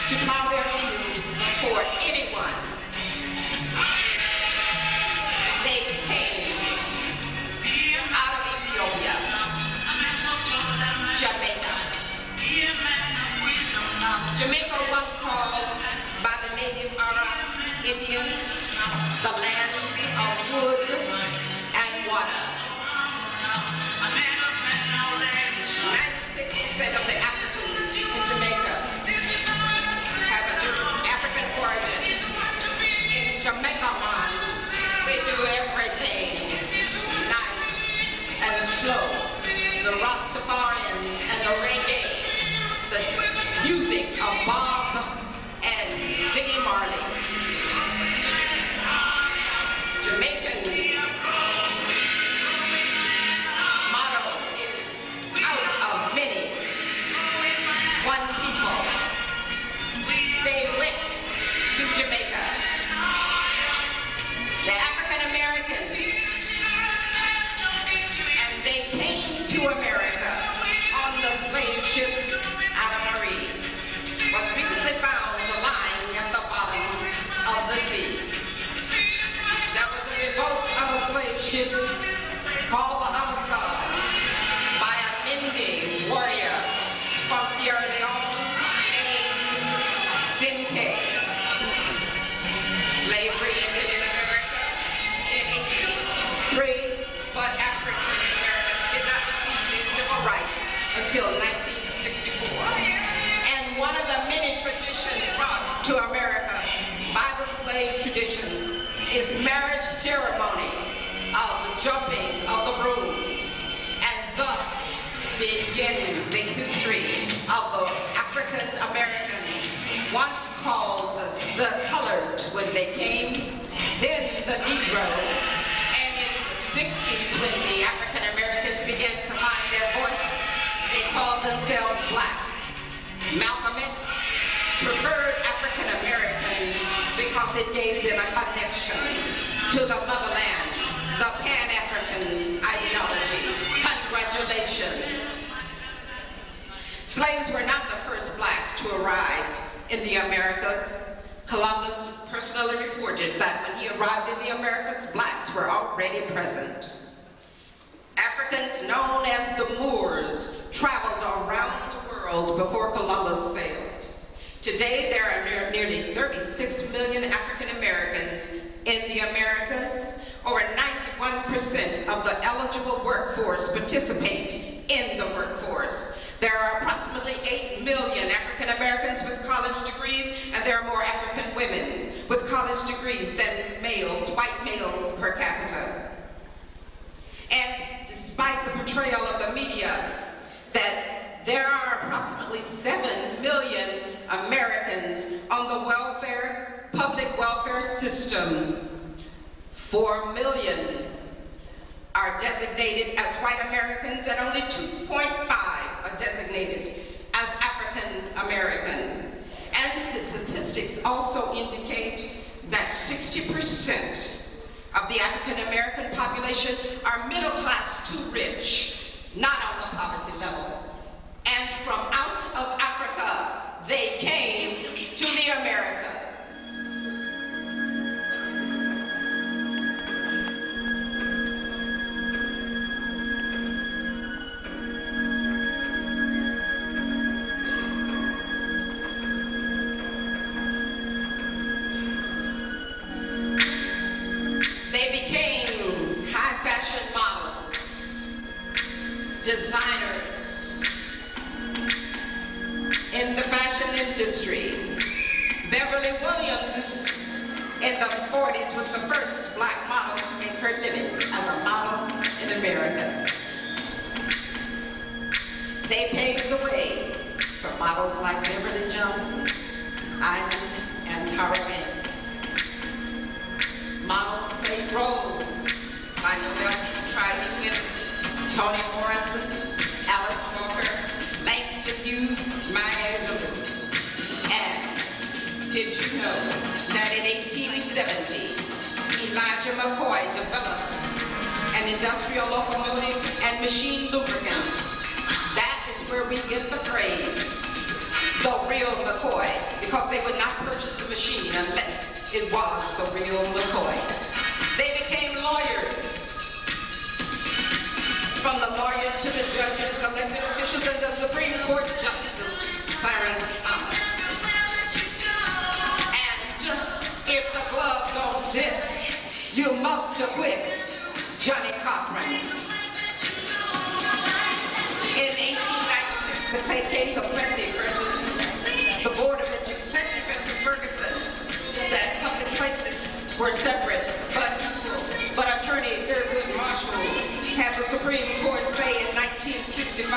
to plow their fields before anyone. They came out of Ethiopia, Jamaica. Jamaica was called by the native Indians the land of wood and water. 96% of the Africans in Jamaica have African origin. In Jamaica, we do everything nice and slow. The Rastafarians and the reggae, the music of Bob and Ziggy Marley. Jamaicans' motto is out of many, one people. They went to Jamaica. The African Americans, and they came to America on the slave ship Marie, was recently found lying at the bottom of the sea. There was a revolt on a slave ship called the Lamasa by a Mindi warrior from Sierra Leone named Sinke. Slavery ended in America in 1863, but African Americans did not receive their civil rights until 1964. And one of the many traditions brought to America by the slave tradition is marriage ceremony of the jumping of the broom, and thus begin the history of the African Americans, once called the colored when they came, then the Negro, and in the 60s when the African Americans began to find their voice, they called themselves black. Malcolm X preferred African Americans because it gave them a connection to the motherland, the Pan-African ideology. Congratulations. Slaves were not the first blacks to arrive in the Americas. Columbus personally reported that when he arrived in the Americas, blacks were already present. Africans known as the Moors traveled around the world before Columbus sailed. Today, there are nearly 36 million African Americans in the Americas. Over 91% of the eligible workforce participate in the workforce. There are approximately 8 million African Americans with college degrees, and there are more African women with college degrees than males, white males per capita. And despite the portrayal of the media that there are approximately 7 million Americans on the public welfare system, 4 million are designated as white Americans, and only 2.5 are designated as African American. And the statistics also indicate that 60% of the African American population are middle class to rich, not on the poverty level. And from out of Africa, they came to the Americas. Designers in the fashion industry. Beverly Williams in the 40s was the first black model to make her living as a model in America. They paved the way for models like Beverly Johnson, Ivy, and Cara Vance. Models played roles like Sylvia Triton, Toni Morrison, Alice Walker, Langston Hughes, Maya Angelou. And did you know that in 1870, Elijah McCoy developed an industrial locomotive and machine lubricant? That is where we get the phrase, the real McCoy, because they would not purchase the machine unless it was the real McCoy. They became lawyers. From the lawyers to the judges, elected officials, and the Supreme Court Justice Clarence Thomas. And if the glove don't fit, you must acquit Johnny Cochran. In 1896, the case of Presley versus the Board of Education versus Ferguson, that public places were separate but equal. But Attorney Thurgood Marshall had the Supreme Court say in 1965,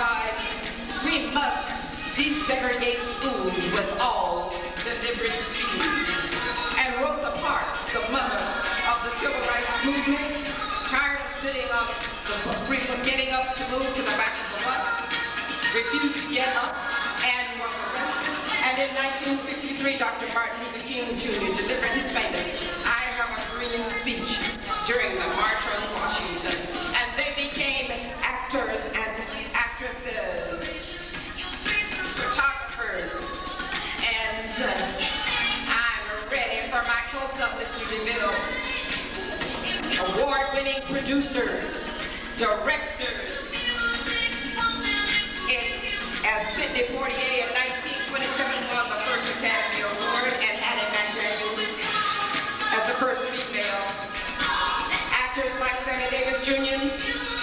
we must desegregate schools with all deliberate speed. And Rosa Parks, the mother of the Civil Rights Movement, tired of sitting up, getting up to move to the back of the bus, refused to get up and was arrested. And in 1963, Dr. Martin Luther King Jr. delivered his famous I Have a Dream speech during the March on Washington. And they became actors and actresses, photographers, and I'm ready for my close-up, Mr. DeVille. Award-winning producers, directors, as Sidney Poitier in 1927 won the first Academy Award and Hattie McDaniel as the first female. Actors like Sammy Davis Jr.,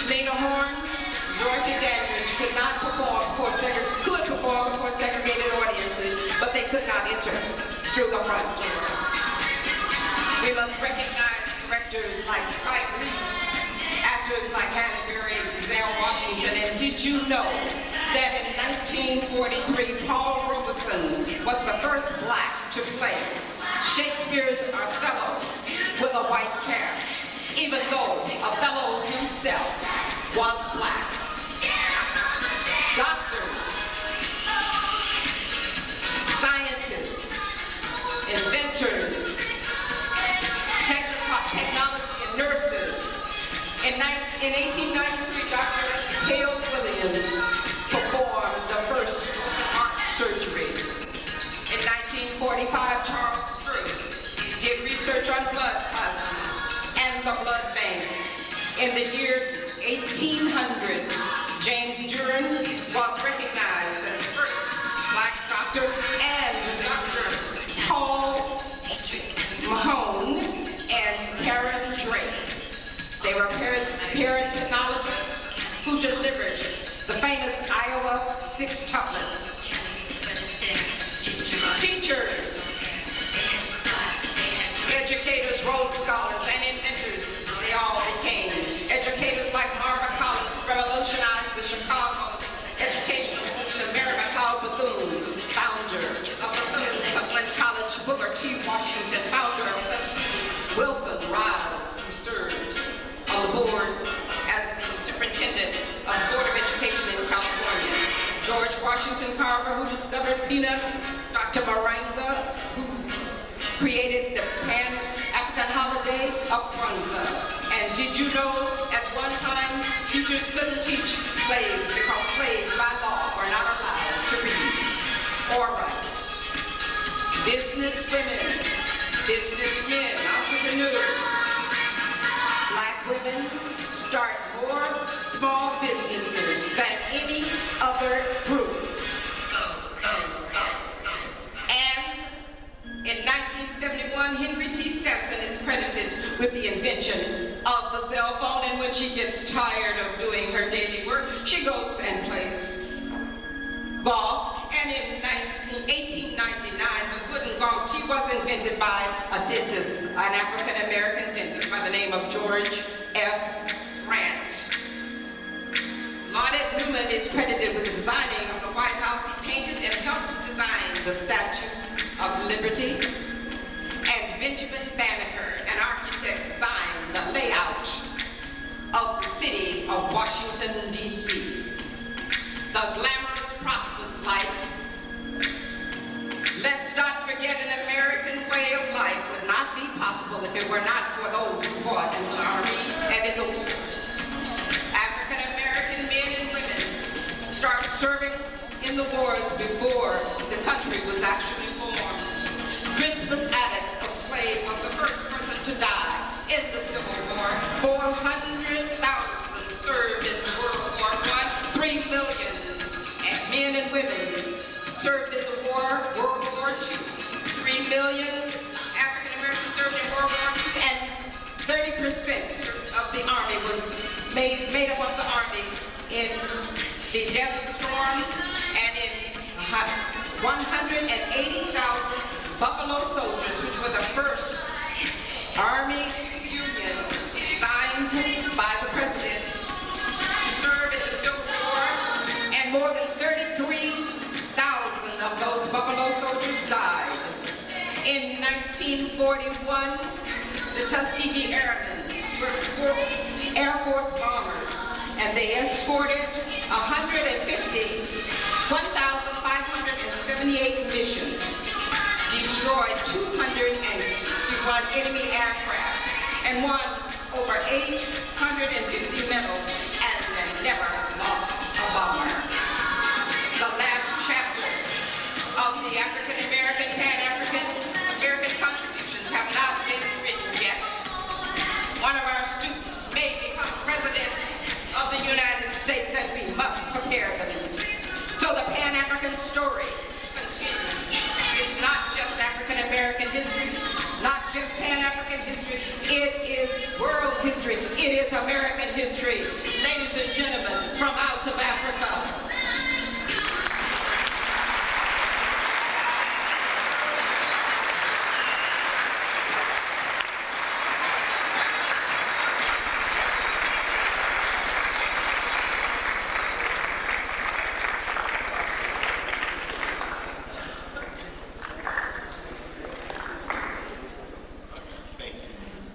Lena Horne, Dorothy Dandridge could perform before segregated audiences, but they could not enter through the front door. We must recognize directors like Spike Lee, actors like Halle Berry, Giselle Washington, and did you know that in 1943, Paul Robeson was the first black to play Shakespeare's Othello with a white cast, even though Othello himself was black. Doctors, scientists, inventors, technology and nurses. In 1893, Dr. Hale Williams performed the first heart surgery. In 1945, Charles Sturt did research on blood plasma and the blood bank. In the year 1800, James Duran was recognized as the first black doctor, and Dr. Paul Mahone and Karen Drake. They were parentologists who delivered the famous Iowa sextuplets. Teachers, educators, Rhodes Scholars, and inventors, they all became. Educators like Marva Collins revolutionized the Chicago educational system. Mary McLeod Bethune, founder of Glen College, Booker T. Washington, founder of Wilson Riles, who served on the board as the superintendent of the Board of Education in California. George Washington Carver, who discovered peanuts. Dr. Moringa, who created the Pan-African holiday of Kwanzaa. And did you know at one time teachers couldn't teach slaves because slaves by law were not allowed to read or write? Business women, businessmen, entrepreneurs, black women start more small businesses than any other group. And in 1971, Henry T. Simpson is credited with the invention of the cell phone, and when she gets tired of doing her daily work, she goes and plays golf. And in 1899, the wooden golf tee was invented by a dentist, an African-American dentist by the name of George F. Grant. Lonette Newman is credited with the designing of the White House. He painted and helped design the Statue of Liberty. And Benjamin Banneker, an architect, designed the layout of the city of Washington, D.C. The glamorous, prosperous life. Let's not forget an American way of life would not be possible if it were not for those who fought in the Army and in the wars. African-American men and women started serving in the wars before the country was actually formed. World War II. 3 million African Americans served in World War II, and 30% of the Army was made up of the Army in the Desert Storms and in 180,000 Buffalo Soldiers, which were the first Army union signed by the President to serve in the Civil War, and more than 33,000 of those Buffalo Soldiers died. In 1941, the Tuskegee Airmen were Air Force bombers, and they escorted 1,578 missions, destroyed 261 enemy aircraft, and won over 850 medals, and never lost a bomber. The last chapter of the African American, Pan-African American contributions have not been written yet. One of our students may become president of the United States, and we must prepare them. So the Pan-African story continues. It's not just African American history, not just Pan-African history, it is world history, it is American history. Ladies and gentlemen, from out of Africa.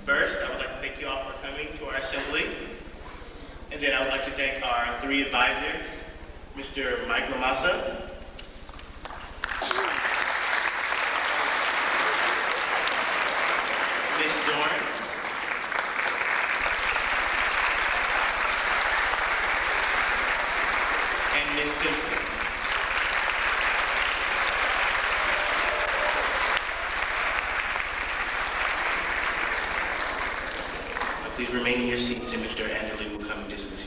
First, I would like to thank you all for coming to our assembly. And then I would like to thank our three advisors, Mr. Mike Lamasa, Ms. Dorn, and Ms. Simpson. Please remain in your seats, and Mr. Anderley will come and dismiss you.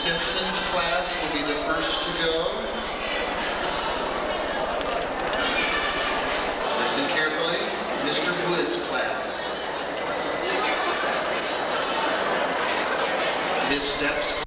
Simpson's class will be the first to go. Listen carefully. Mr. Wood's class. Miss Stepp's